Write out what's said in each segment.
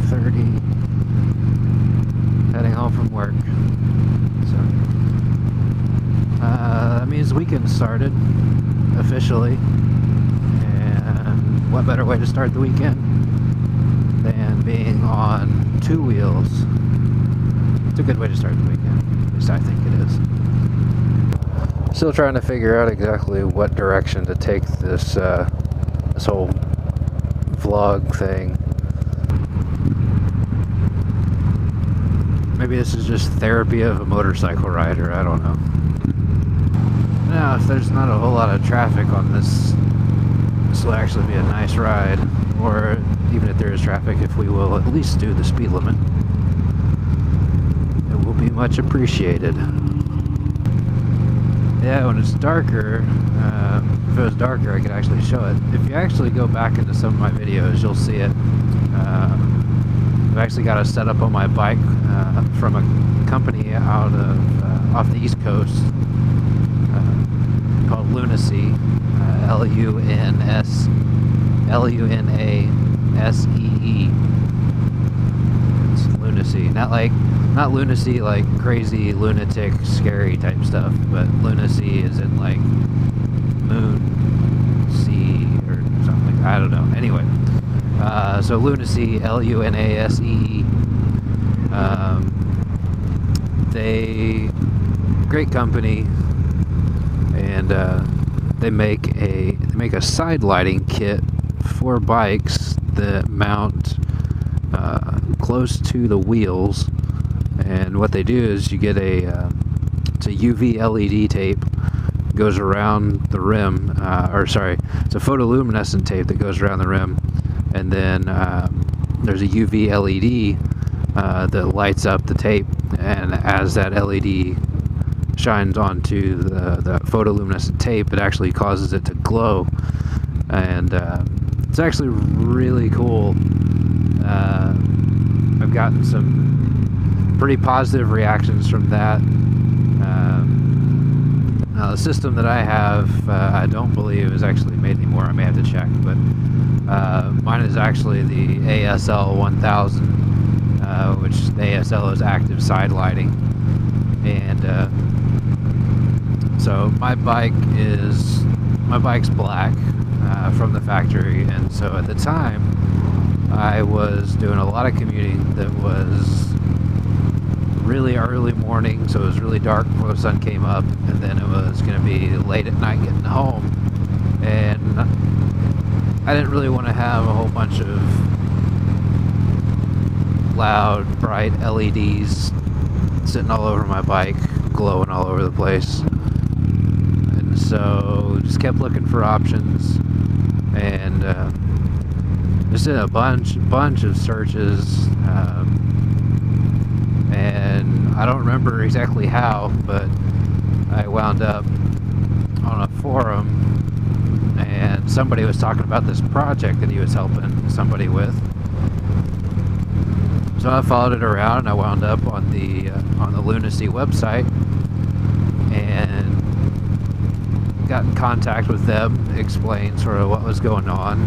5:30. Heading home from work. So that means the weekend started officially. And what better way to start the weekend than being on two wheels? It's a good way to start the weekend. At least I think it is. Still trying to figure out exactly what direction to take this this whole vlog thing. Maybe this is just therapy of a motorcycle rider, I don't know. Now, if there's not a whole lot of traffic on this will actually be a nice ride. Or even if there is traffic, if we will at least do the speed limit, it will be much appreciated. Yeah, when it's darker, if it was darker, I could actually show it. If you actually go back into some of my videos, you'll see it. I've actually got a setup on my bike from a company out of off the East Coast called Lunasee, Lunasee. It's Lunasee, not lunacy like crazy, lunatic, scary type stuff, but lunacy is in like moon, sea, or something. I don't know. Anyway, so Lunasee, Lunasee. They great company, and they make a side lighting kit for bikes that mount close to the wheels. And what they do is you get it's a UV LED tape, goes around the rim, it's a photoluminescent tape that goes around the rim, and then there's a UV LED that lights up the tape, and as that LED shines onto the photoluminescent tape, it actually causes it to glow, and it's actually really cool. I've gotten some pretty positive reactions from that. Now the system that I have, I don't believe is actually made anymore. I may have to check, but mine is actually the ASL 1000, which the ASL is active side lighting, and so my bike's black from the factory, and so at the time I was doing a lot of commuting that was really early morning, so it was really dark before the sun came up, and then it was going to be late at night getting home, and I didn't really want to have a whole bunch of loud, bright LEDs sitting all over my bike, glowing all over the place. And so just kept looking for options, and just did a bunch of searches, and I don't remember exactly how, but I wound up on a forum, and somebody was talking about this project that he was helping somebody with. So I followed it around, and I wound up on the Lunasee website, and got in contact with them, explained sort of what was going on.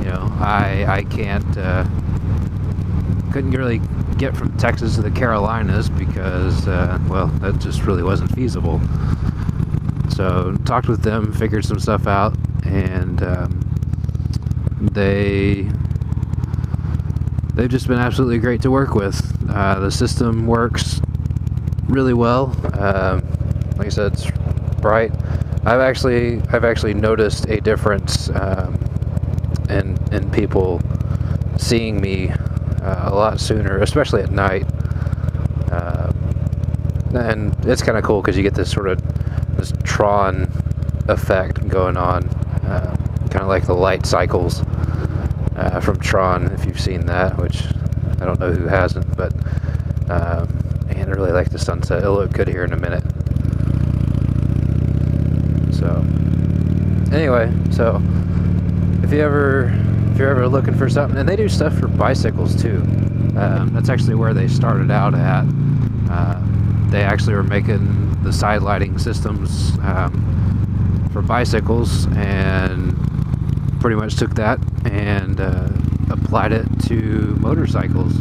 You know, I couldn't really get from Texas to the Carolinas because, well, that just really wasn't feasible. So talked with them, figured some stuff out, and they've just been absolutely great to work with. The system works really well. Like I said, it's bright. I've actually noticed a difference in people seeing me a lot sooner, especially at night. And it's kind of cool because you get this sort of this Tron effect going on, kind of like the light cycles from Tron, if you've seen that, which I don't know who hasn't, but man, I really like the sunset. It'll look good here in a minute. So anyway, so if you're ever looking for something, and they do stuff for bicycles too. That's actually where they started out at. They actually were making the side lighting systems for bicycles, and pretty much took that and applied it to motorcycles.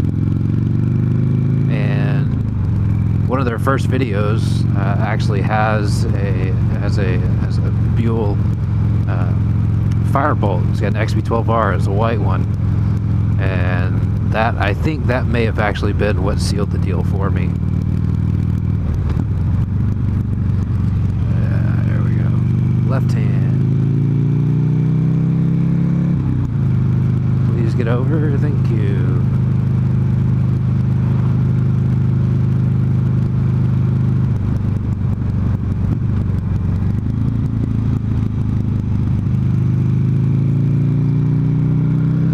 And one of their first videos actually has a Buell Firebolt. It's got an XB12R, it's a white one, and that, I think that may have actually been what sealed the deal for me. There we go. Left hand. Please get over. Thank you.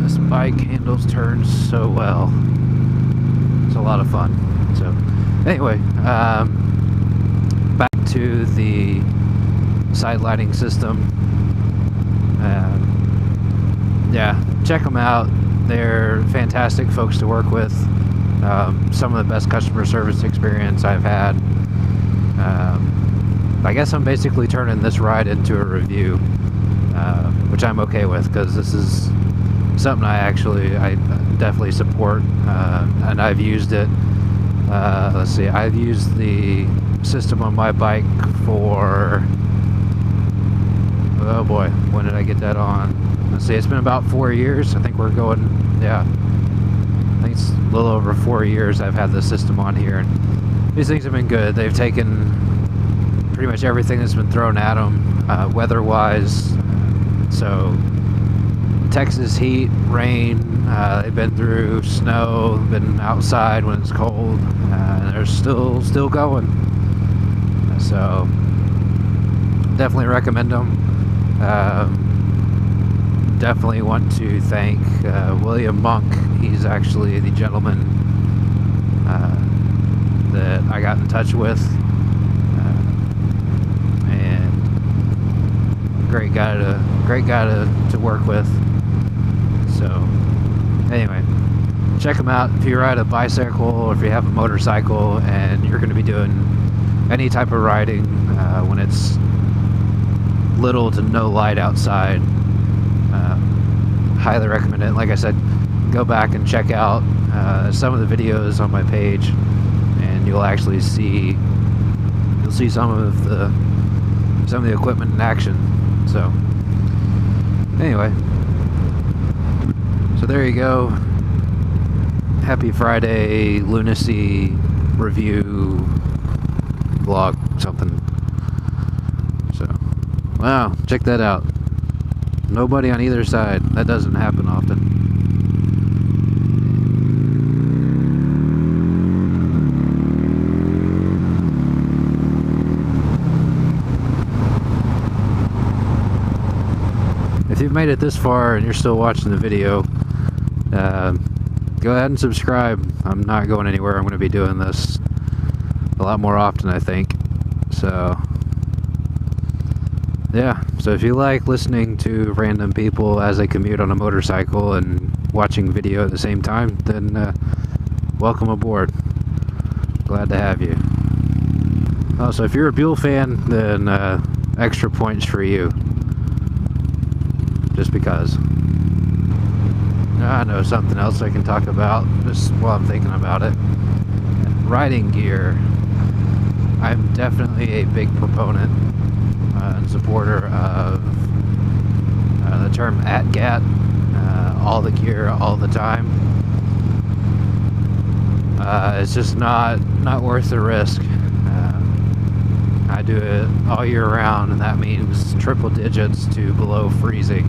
This bike handles turns so well. It's a lot of fun. So, anyway, back to the side lighting system. Yeah, check them out. They're fantastic folks to work with. Some of the best customer service experience I've had. I guess I'm basically turning this ride into a review, which I'm okay with, because this is something I definitely support, and I've used it. Let's see, I've used the system on my bike for, oh boy, when did I get that on? Let's see, it's been about 4 years. I think we're going, yeah, I think it's a little over 4 years I've had the system on here, and these things have been good. They've taken pretty much everything that's been thrown at them, weather-wise. So Texas heat, rain, they've been through snow, been outside when it's cold, and they're still going. So definitely recommend them. Definitely want to thank William Monk. He's actually the gentleman that I got in touch with, and great guy to work with. So anyway, check them out if you ride a bicycle or if you have a motorcycle and you're going to be doing any type of riding when it's little to no light outside. Highly recommend it. Like I said, go back and check out some of the videos on my page, and you'll actually see some of the equipment in action. So anyway, so there you go. Happy Friday, Lunasee review vlog, something. So wow, check that out. Nobody on either side. That doesn't happen often. If you've made it this far and you're still watching the video, go ahead and subscribe. I'm not going anywhere. I'm going to be doing this a lot more often, I think. So yeah, so if you like listening to random people as they commute on a motorcycle and watching video at the same time, then welcome aboard. Glad to have you. Also, if you're a Buell fan, then extra points for you. Just because. I know something else I can talk about just while I'm thinking about it. Riding gear. I'm definitely a big proponent and supporter of the term ATGAT, all the gear, all the time. It's just not worth the risk. I do it all year round, and that means triple digits to below freezing.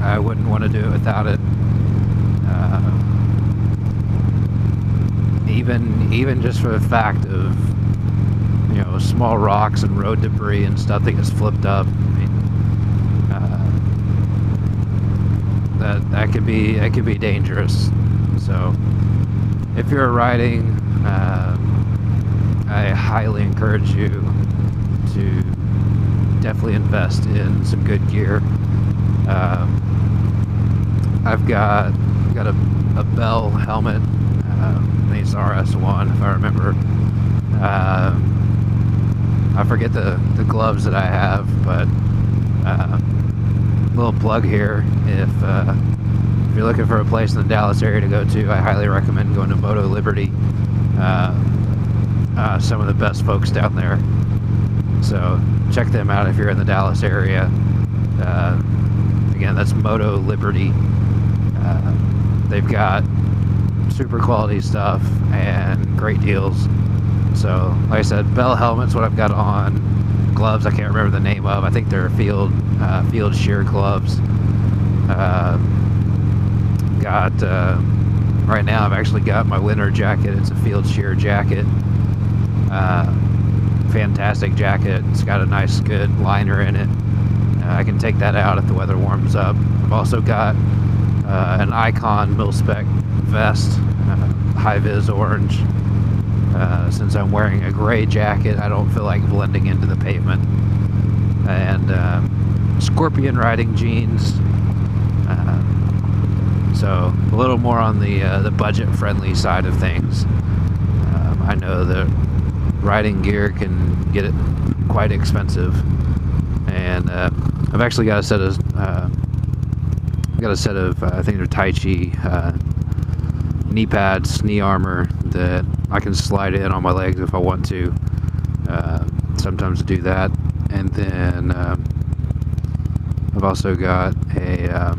I wouldn't want to do it without it. Even just for the fact of, you know, small rocks and road debris and stuff that gets flipped up. I mean, that could be dangerous. So if you're riding, I highly encourage you to definitely invest in some good gear. I've got a Bell helmet. I think it's RS1 if I remember. I forget the gloves that I have, but little plug here. If you're looking for a place in the Dallas area to go to, I highly recommend going to Moto Liberty. Some of the best folks down there. So check them out if you're in the Dallas area. Again, that's Moto Liberty. They've got super quality stuff and great deals. So, like I said, Bell helmets, what I've got on. Gloves, I can't remember the name of. I think they're field shear gloves. Right now I've actually got my winter jacket. It's a field shear jacket. Fantastic jacket. It's got a nice, good liner in it. I can take that out if the weather warms up. I've also got an Icon mil-spec vest, high-vis orange. Since I'm wearing a gray jacket, I don't feel like blending into the pavement. And Scorpion riding jeans. So a little more on the budget-friendly side of things. I know that riding gear can get it quite expensive, and I've actually got a set of I think they're Tai Chi knee pads, knee armor that I can slide in on my legs if I want to. Sometimes do that, and then I've also got a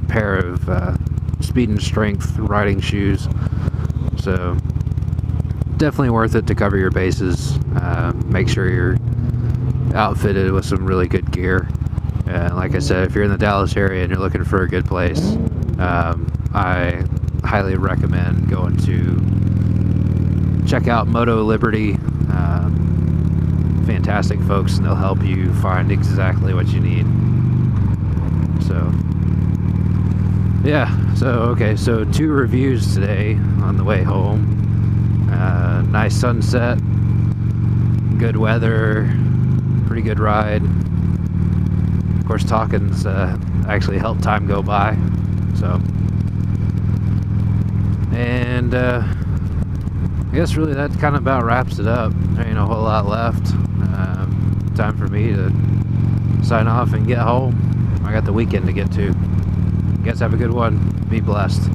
pair of speed and strength riding shoes. So definitely worth it to cover your bases. Make sure you're outfitted with some really good gear. And like I said, if you're in the Dallas area and you're looking for a good place, I highly recommend going to check out Moto Liberty. Fantastic folks, and they'll help you find exactly what you need. So yeah, so 2 reviews today on the way home. Nice sunset, good weather, pretty good ride. Of course, talking's actually helped time go by. So, and I guess really that kind of about wraps it up. There ain't a whole lot left. Time for me to sign off and get home. I got the weekend to get to. You guys have a good one. Be blessed.